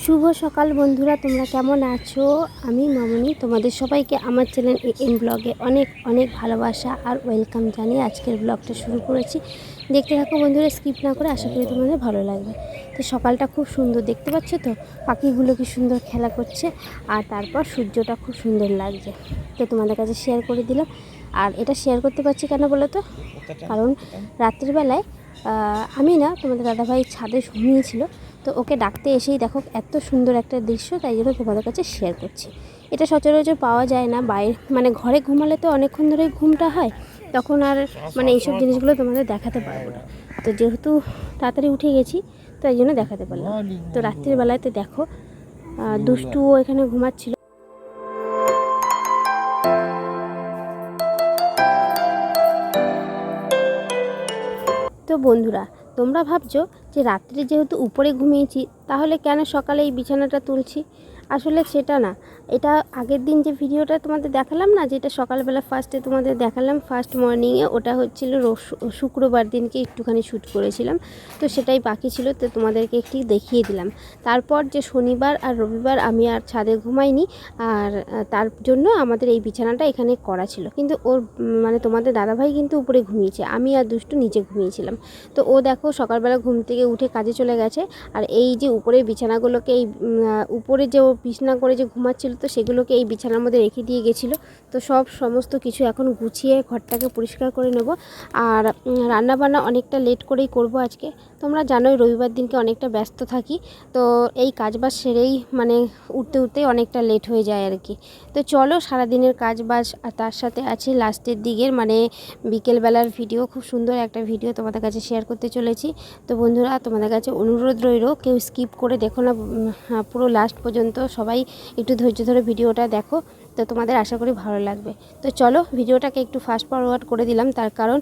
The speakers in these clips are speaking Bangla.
শুভ সকাল বন্ধুরা, তোমরা কেমন আছো? আমি মামনি তোমাদের সবাইকে আমার চ্যানেল এম ব্লগে অনেক অনেক ভালোবাসা আর ওয়েলকাম জানিয়ে আজকের ব্লগটা শুরু করেছি। দেখতে থাকো বন্ধুরা, স্কিপ না করে, আশা করি তোমাদের ভালো লাগবে। তো সকালটা খুব সুন্দর দেখতে পাচ্ছ তো, পাখিগুলো কি সুন্দর খেলা করছে আর তারপর সূর্যটা খুব সুন্দর লাগছে। তো তোমাদের কাছে শেয়ার করে দিলাম। আর এটা শেয়ার করতে পারছি কেন বলো তো, কারণ রাত্রিবেলায় আমি না, তোমাদের দাদাভাই ছাদে ঘুমিয়েছিল, তো ওকে ডাকতে এসেই দেখো এত সুন্দর একটা দৃশ্য, তাই জন্য তোমাদের কাছে শেয়ার করছি। এটা সচরাচর পাওয়া যায় না, বাইরে মানে ঘরে ঘুমালে তো অনেকক্ষণ ধরে ঘুমটা হয়, তখন আর মানে এইসব জিনিসগুলো তোমাদের দেখাতে পারবো না। তো যেহেতু তাড়াতাড়ি উঠে গেছি, তো এই জন্য দেখাতে পারলাম। তো রাত্রির বেলাতে দেখো দুষ্টুও এখানে ঘুমাচ্ছিল। তো বন্ধুরা, তোমরা ভাবছো যে রাত্রে যেহেতু উপরে ঘুমিয়েছি, তাহলে কেন সকালে এই বিছানাটা তুলছি? আসলে সেটা না, এটা আগের দিন যে ভিডিওটা তোমাদের দেখালাম না, যেটা সকালবেলা ফার্স্টে তোমাদের দেখালাম, ফার্স্ট মর্নিংয়ে, ওটা হচ্ছিল শুক্রবার দিনকে একটুখানি শ্যুট করেছিলাম। তো সেটাই বাকি ছিল, তো তোমাদেরকে একটু দেখিয়ে দিলাম। তারপর যে শনিবার আর রবিবার আমি আর ছাদে ঘুমাইনি, আর তার জন্য আমাদের এই বিছানাটা এখানে করা ছিল। কিন্তু ওর মানে তোমাদের দাদাভাই কিন্তু উপরে ঘুমিয়েছে, আমি আর দুষ্টু নিচে ঘুমিয়েছিলাম। তো ও দেখো সকালবেলা ঘুম থেকে উঠে কাজে চলে গেছে, আর এই যে উপরে বিছানাগুলোকে, এই উপরে যে ও বিছানা করে যে ঘুমাচ্ছিল, তো সেগুলোকে এই বিছানার মধ্যে রেখে দিয়ে গেছিলো। তো সমস্ত কিছু এখন গুছিয়ে ঘরটাকে পরিষ্কার করে নেব। আর রান্নাবান্না অনেকটা লেট করেই করব আজকে। তোমরা জানোই রবিবার দিনকে অনেকটা ব্যস্ত থাকি, তো এই কাজবাজ সেরেই মানে উঠতে উঠতে অনেকটা লেট হয়ে যায় আর কি। তো চলো, সারাদিনের কাজবাজ আর তার সাথে আছে লাস্টের দিকের মানে বিকেলবেলার ভিডিও, খুব সুন্দর একটা ভিডিও তোমাদের কাছে শেয়ার করতে চলেছি। তো বন্ধুরা, তোমাদের কাছে অনুরোধ রইল, কেউ স্কিপ করে দেখো না, পুরো লাস্ট পর্যন্ত সবাই একটু ধৈর্য ধরে ভিডিওটা দেখো, তো তোমাদের আশা করি ভালো লাগবে। তো চলো, ভিডিওটাকে একটু ফাস্ট ফরওয়ার্ড করে দিলাম, তার কারণ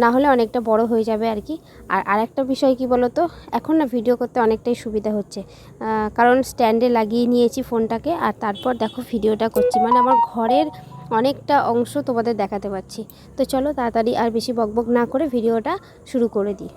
না হলে অনেকটা বড় হয়ে যাবে আর কি। আর আরেকটা বিষয় কি বলো তো, এখন না ভিডিও করতে অনেকটাই সুবিধা হচ্ছে, কারণ স্ট্যান্ডে লাগিয়ে নিয়েছি ফোনটাকে, আর তারপর দেখো ভিডিওটা করছি, মানে আমার ঘরের অনেকটা অংশ তোমাদের দেখাতে পাচ্ছি। তো চলো তাড়াতাড়ি আর বেশি বকবক না করে ভিডিওটা শুরু করে দিই।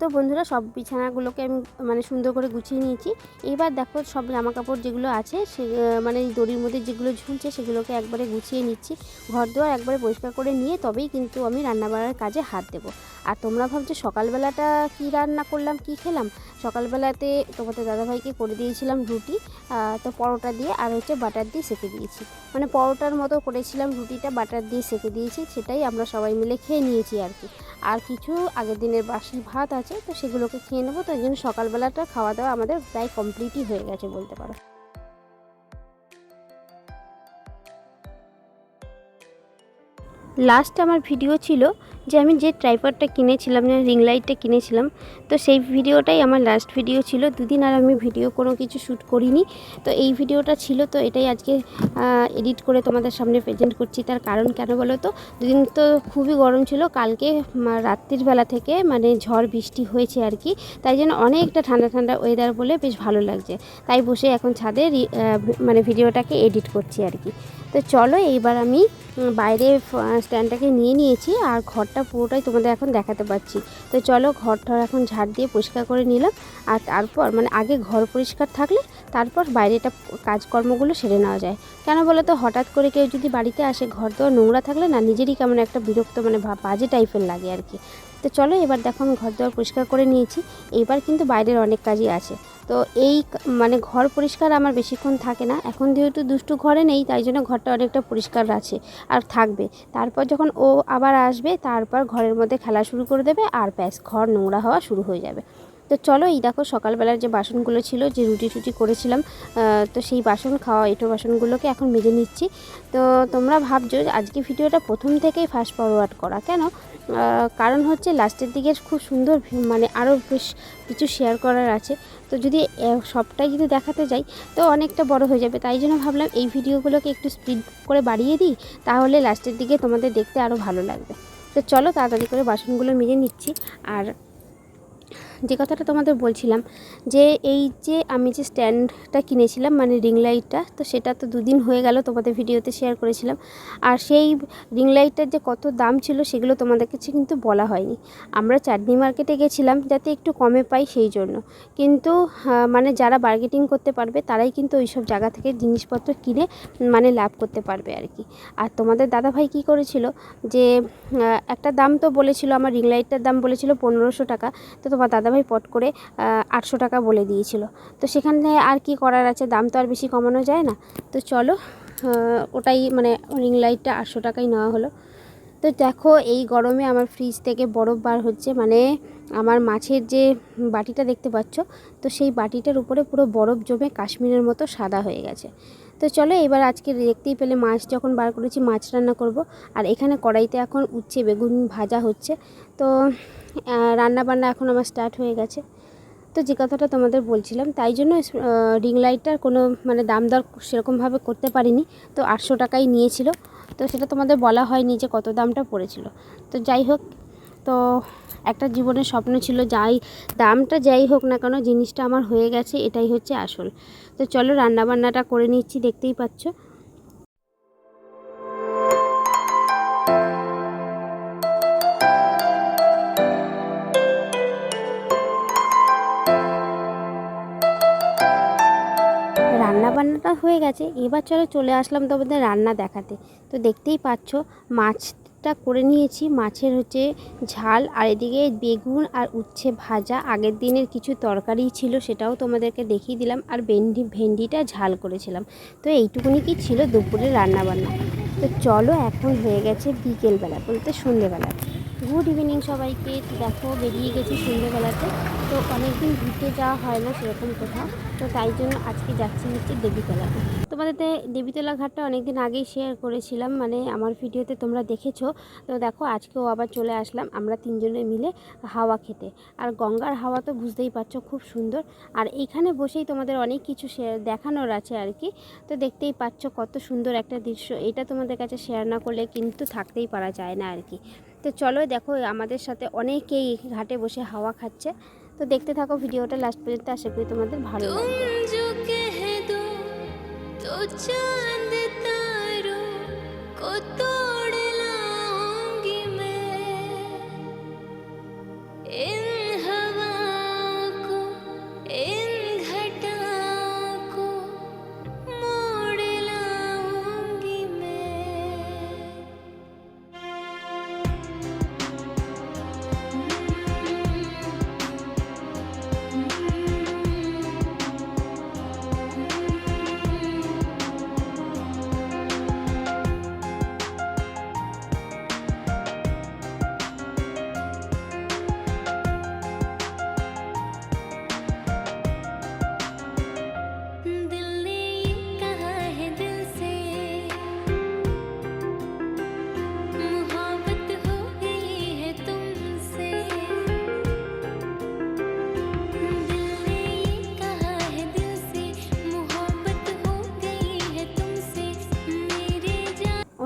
তো বন্ধুরা, সব বিছানাগুলোকে আমি মানে সুন্দর করে গুছিয়ে নিয়েছি। এবার দেখো সব জামা কাপড় যেগুলো আছে সে মানে এই দড়ির মধ্যে যেগুলো ঝুলছে সেগুলোকে একবারে গুছিয়ে নিচ্ছি। ঘর দুয়ার একবারে পরিষ্কার করে নিয়ে তবেই কিন্তু আমি রান্নাবাড়ার কাজে হাত দেবো। আর তোমরা ভাবছো সকালবেলাটা কি রান্না করলাম, কি খেলাম? সকালবেলাতে তোমাদের দাদাভাইকে করে দিয়েছিলাম রুটি, তো পরোটা দিয়ে আর হচ্ছে বাটার দিয়ে সেঁকে দিয়েছি, মানে পরোটার মতো করেছিলাম, রুটিটা বাটার দিয়ে সেঁকে দিয়েছি, সেটাই আমরা সবাই মিলে খেয়ে নিয়েছি আর কি। আর কিছু আগের দিনের বাসি ভাত আছে, তো সেগুলোকে খেয়ে নেবো। তো এই জন্য সকালবেলাটা খাওয়া দাওয়া আমাদের প্রায় কমপ্লিটই হয়ে গেছে বলতে পারো। লাস্ট আমার ভিডিও ছিল যে আমি যে ট্রাইপডটা কিনেছিলাম, যে রিং লাইটটা কিনেছিলাম, তো সেই ভিডিওটাই আমার লাস্ট ভিডিও ছিল। দুদিন আর আমি ভিডিও কোনো কিছু শ্যুট করিনি, তো এই ভিডিওটা ছিল, তো এটাই আজকে এডিট করে তোমাদের সামনে প্রেজেন্ট করছি। তার কারণ কেন বলো তো, দুদিন তো খুবই গরম ছিল, কালকে রাত্রির বেলা থেকে মানে ঝড় বৃষ্টি হয়েছে আর কি, তাই জন্য অনেকটা ঠান্ডা ঠান্ডা ওয়েদার বলে বেশ ভালো লাগছে, তাই বসে এখন ছাদে মানে ভিডিওটাকে এডিট করছি আর কি। তো চলো, এইবার আমি বাইরে স্ট্যান্ডটাকে নিয়ে নিয়েছি, আর ঘরটা পুরোটাই তোমাদের এখন দেখাতে পাচ্ছি। তো চলো, ঘরটা এখন ঝাড় দিয়ে পরিষ্কার করে নিলাম, আর তারপর মানে আগে ঘর পরিষ্কার থাকলে তারপর বাইরেটা কাজকর্মগুলো সেরে নেওয়া যায়। কেন বলো তো, হঠাৎ করে কেউ যদি বাড়িতে আসে, ঘর দোয়ার নোংরা থাকলে না নিজেরই কেমন একটা বিরক্ত মানে বাজে টাইপের লাগে আর কি। তো চলো, এবার দেখো আমি ঘর দোয়ার পরিষ্কার করে নিয়েছি, এবার কিন্তু বাইরের অনেক কাজই আছে। তো এই মানে ঘর পরিষ্কার আমার বেশিক্ষণ থাকে না, এখন যেহেতু দুষ্টু ঘরে নেই, তাই জন্য ঘরটা অনেকটা পরিষ্কার আছে আর থাকবে। তারপর যখন ও আবার আসবে, তারপর ঘরের মধ্যে খেলা শুরু করে দেবে, আর ব্যাস ঘর নোংরা হওয়া শুরু হয়ে যাবে। তো চলো, এই দেখো সকালবেলার যে বাসনগুলো ছিল, যে রুটি টুটি করেছিলাম, তো সেই বাসন, খাওয়া এঁটো বাসনগুলোকে এখন মেজে নিচ্ছি। তো তোমরা ভাবছো আজকে ভিডিওটা প্রথম থেকেই ফাস্ট ফরওয়ার্ড করা কেন, কারণ হচ্ছে লাস্টের দিকে খুব সুন্দর মানে আরও বেশ কিছু শেয়ার করার আছে। তো যদি সবটাই যদি দেখাতে যাই তো অনেকটা বড় হয়ে যাবে, তাই জন্য ভাবলাম এই ভিডিওগুলোকে একটু স্পিড করে বাড়িয়ে দিই, তাহলে লাস্টের দিকে তোমাদের দেখতে আরও ভালো লাগবে। তো চলো তাড়াতাড়ি করে বাসনগুলো মেজে নিচ্ছি। আর যে কথাটা তোমাদের বলছিলাম, যে এই যে আমি যে স্ট্যান্ডটা কিনেছিলাম মানে রিং লাইটটা, তো সেটা তো 2 দিন হয়ে গেল, তোমাদের ভিডিওতে শেয়ার করেছিলাম। আর সেই রিং লাইটটার যে কত দাম ছিল সেগুলো তোমাদের কাছে কিন্তু বলা হয়নি। আমরা চাঁদনি মার্কেটে গেছিলাম যাতে একটু কমে পাই সেই জন্য, কিন্তু মানে যারা বার্গেটিং করতে পারবে তারাই কিন্তু ওই সব জায়গা থেকে জিনিসপত্র কিনে মানে লাভ করতে পারবে আর কি। আর তোমাদের দাদাভাই কী করেছিল, যে একটা দাম তো বলেছিল, আমার রিং লাইটটার দাম বলেছিল 1500 টাকা, তো তোমার দাদাভাই পট করে 800 টাকা বলে দিয়েছিল। তো সেখানে আর কি করার আছে, দাম তো আর বেশি কমানো যায় না। তো চলো, ওটাই মানে রিং লাইটটা 800 টাকাই নেওয়া হলো। তো দেখো এই গরমে আমার ফ্রিজ থেকে বরফ বার হচ্ছে, মানে আমার মাছের যে বাটিটা দেখতে পাচ্ছ, তো সেই বাটিটার উপরে পুরো বরফ জমে কাশ্মীরের মতো সাদা হয়ে গেছে। তো চলো এবার আজকে দেখতেই পেলে মাছ যখন বার করেছি মাছ রান্না করব। আর এখানে কড়াইতে এখন উচ্ছে বেগুন ভাজা হচ্ছে। তো রান্না বান্না এখন আমার স্টার্ট হয়ে গেছে। তো যে কথাটা তোমাদের বলছিলাম, তাই জন্য রিং লাইটটার কোনো মানে দাম দর সেরকমভাবে করতে পারিনি। তো 800 টাকাই নিয়েছিল, তো সেটা তোমাদের বলা হয়নি যে কত দামটা পড়েছিল। তো যাই হোক, তো একটা জীবনের স্বপ্ন ছিল, দামটা যাই হোক না কেন জিনিসটা আমার হয়ে গেছে, এটাই হচ্ছে আসল। তো চলো রান্নাবান্নাটা করে নিচ্ছি, দেখতেই পাচ্ছ। রান্নাবান্নাটা হয়ে গেছে, এবার চলে আসলাম তোমাদের রান্না দেখাতে। তো দেখতেই পাচ্ছ মাছটা করে নিয়েছি, মাছের হচ্ছে ঝাল, আর এদিকে বেগুন আর উচ্ছে ভাজা, আগের দিনের কিছু তরকারি ছিল সেটাও তোমাদেরকে দেখিয়ে দিলাম, আর ভেন্ডিটা ঝাল করেছিলাম। তো এইটুকুনি কি ছিল দুপুরের রান্নাবান্না। তো চলো এখন হয়ে গেছে বিকেলবেলা, বলতে সন্ধেবেলা। গুড ইভিনিং সবাইকে। দেখো বেরিয়ে গেছি সন্ধ্যেবেলাতে। তো অনেকদিন ঘুরতে যাওয়া হয় না সেরকম কোথাও, তো তাই জন্য আজকে যাচ্ছি হচ্ছে দেবীতলাতে। তোমাদের দেবীতলা ঘাটটা অনেকদিন আগেই শেয়ার করেছিলাম, মানে আমার ভিডিওতে তোমরা দেখেছো। তো দেখো আজকেও আবার চলে আসলাম আমরা 3 জনে মিলে হাওয়া খেতে। আর গঙ্গার হাওয়া তো বুঝতেই পারছো খুব সুন্দর। আর এইখানে বসেই তোমাদের অনেক কিছু দেখানোর আছে আর কি। তো দেখতেই পাচ্ছ কত সুন্দর একটা দৃশ্য, এটা তোমাদের কাছে শেয়ার না করলে কিন্তু থাকতেই পারা যায় না আর কি। তো চলো দেখো আমাদের সাথে অনেকেই ঘাটে বসে হাওয়া খাচ্ছে। তো দেখতে থাকো ভিডিওটা লাস্ট পর্যন্ত, আশা করি তোমাদের ভালো লাগবে।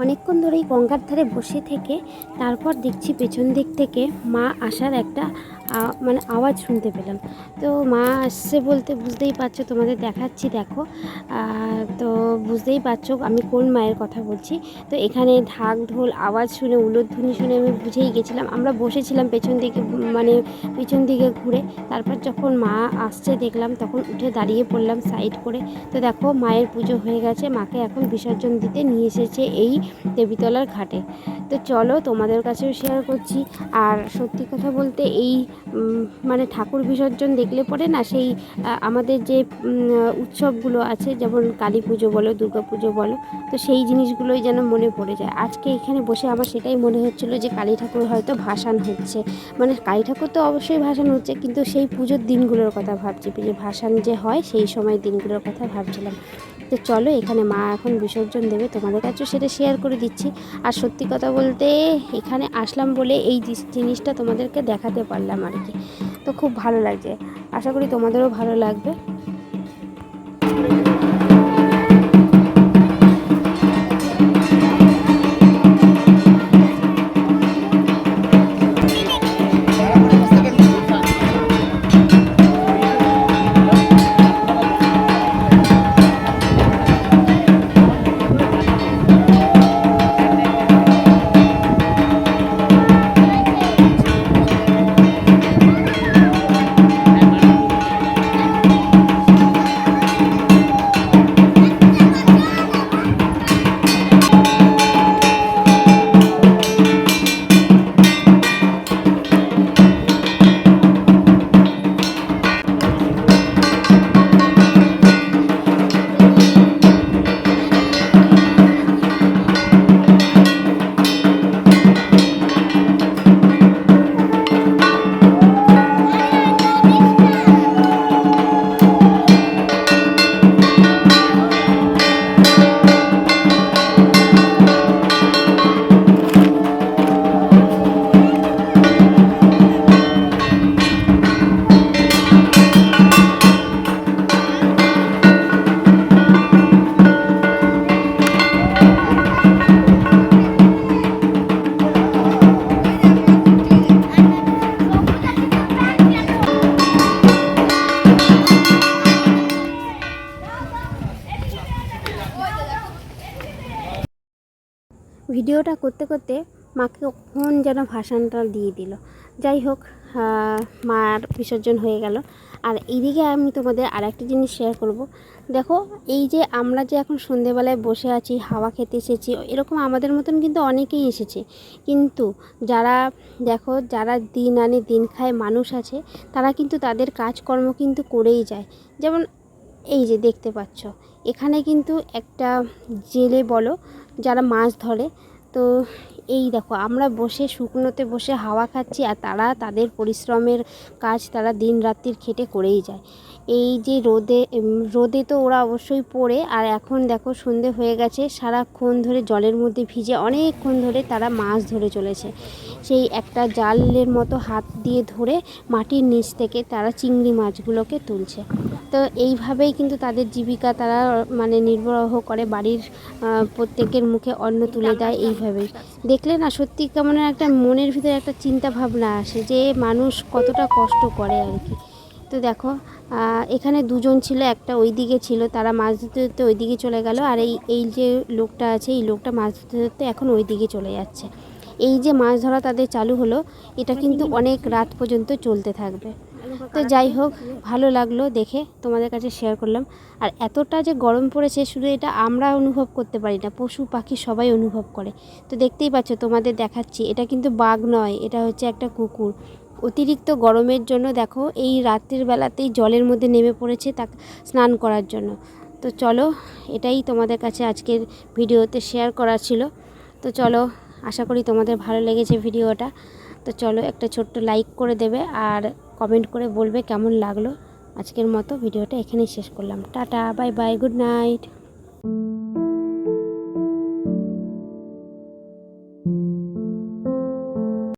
অনেকক্ষণ ধরেই গঙ্গার ধারে বসে থেকে তারপর দেখছি পেছন দিক থেকে মা আসার একটা মানে আওয়াজ শুনতে পেলাম। তো মা আসছে বলতে বুঝতেই পারছো, তোমাদের দেখাচ্ছি দেখো। তো বুঝতেই পারছো আমি কোন মায়ের কথা বলছি। তো এখানে ঢাক ঢোল আওয়াজ শুনে, উলুধ্বনি শুনে আমি বুঝেই গেছিলাম। আমরা বসেছিলাম পেছন দিকে, মানে পিছন দিকে ঘুরে। তারপর যখন মা আসছে দেখলাম, তখন উঠে দাঁড়িয়ে পড়লাম সাইড করে। তো দেখো মায়ের পুজো হয়ে গেছে, মাকে এখন বিসর্জন দিতে নিয়ে এসেছে এই দেবীতলার ঘাটে। তো চলো তোমাদের কাছেও শেয়ার করছি। আর সত্যি কথা বলতে এই মানে ঠাকুর বিসর্জন দেখলে পরে না সেই আমাদের যে উৎসবগুলো আছে, যেমন কালী পুজো বলো, দুর্গা পুজো বলো, তো সেই জিনিসগুলোই যেন মনে পড়ে যায়। আজকে এখানে বসে আমার সেটাই মনে হচ্ছিলো যে কালী ঠাকুর হয়তো ভাসান হচ্ছে, মানে কালী ঠাকুর তো অবশ্যই ভাসান হচ্ছে, কিন্তু সেই পুজোর দিনগুলোর কথা ভাবছি, যে ভাসান যে হয় সেই সময় দিনগুলোর কথা ভাবছিলাম। তো চলো, এখানে মা এখন বিসর্জন দেবে, তোমাদের কাছেও সেটা শেয়ার করে দিচ্ছি। আর সত্যি কথা বলতে এখানে আসলাম বলে এই জিনিসটা তোমাদেরকে দেখাতে পারলাম আর কি। তো খুব ভালো লাগছে, আশা করি তোমাদেরও ভালো লাগবে। ভিডিওটা করতে করতে মাকে কখন যেন ভাসানটা দিয়ে দিল। যাই হোক, মার বিসর্জন হয়ে গেল। আর এইদিকে আমি তোমাদের আর একটা জিনিস শেয়ার করব। দেখো, এই যে আমরা যে এখন সন্ধেবেলায় বসে আছি, হাওয়া খেতে এসেছি, এরকম আমাদের মতন কিন্তু অনেকেই এসেছে। কিন্তু যারা দেখো, যারা দিন আনে দিন খায় মানুষ আছে, তারা কিন্তু তাদের কাজকর্ম কিন্তু করেই যায়। যেমন এই যে দেখতে পাচ্ছ, এখানে কিন্তু একটা জেলে বলো, যারা মাছ ধরে, তো এই দেখো আমরা বসে শুকনোতে বসে হাওয়া খাচ্ছি, আর তারা তাদের পরিশ্রমের কাজ তারা দিন রাত্রির খেটে করেই যায়। এই যে রোদে তো ওরা অবশ্যই পড়ে, আর এখন দেখো সন্ধে হয়ে গেছে, সারাক্ষণ ধরে জলের মধ্যে ভিজে অনেকক্ষণ ধরে তারা মাছ ধরে চলেছে। সেই একটা জালের মতো হাত দিয়ে ধরে মাটির নিচ থেকে তারা চিংড়ি মাছগুলোকে তুলছে। তো এইভাবেই কিন্তু তাদের জীবিকা তারা মানে নির্বাহ করে, বাড়ির প্রত্যেকের মুখে অন্ন তুলে দেয় এইভাবেই। দেখলে না সত্যি কেমন একটা মনের ভিতরে একটা চিন্তা ভাবনা আসে যে মানুষ কতটা কষ্ট করে আর কি। তো দেখো, এখানে দুজন ছিল, একটা ওই দিকে ছিল, তারা মাছ ধরতে ধরতে ওই দিকে চলে গেল, আর এই যে লোকটা আছে, এই লোকটা মাছ ধরতে ধরতে এখন ওই দিকে চলে যাচ্ছে। এই যে মাছ ধরা তাদের চালু হলো, এটা কিন্তু অনেক রাত পর্যন্ত চলতে থাকবে। তো যাই হোক, ভালো লাগলো দেখে, তোমাদের কাছে শেয়ার করলাম। আর এতটা যে গরম পড়েছে, শুধু এটা আমরা অনুভব করতে পারি না, পশু পাখি সবাই অনুভব করে। তো দেখতেই পাচ্ছ, তোমাদের দেখাচ্ছি, এটা কিন্তু বাঘ নয়, এটা হচ্ছে একটা কুকুর। অতিরিক্ত গরমের জন্য দেখো এই রাত্রির বেলাতেই জলের মধ্যে নেমে পড়েছে তা স্নান করার জন্য। তো চলো, এটাই তোমাদের কাছে আজকের ভিডিওতে শেয়ার করা ছিল। তো চলো, আশা করি তোমাদের ভালো লেগেছে ভিডিওটা। তো চলো, একটা ছোট্ট লাইক করে দেবে আর কমেন্ট করে বলবে কেমন লাগলো। আজকের মতো ভিডিওটা এখানেই শেষ করলাম। Tata, bye bye, good night.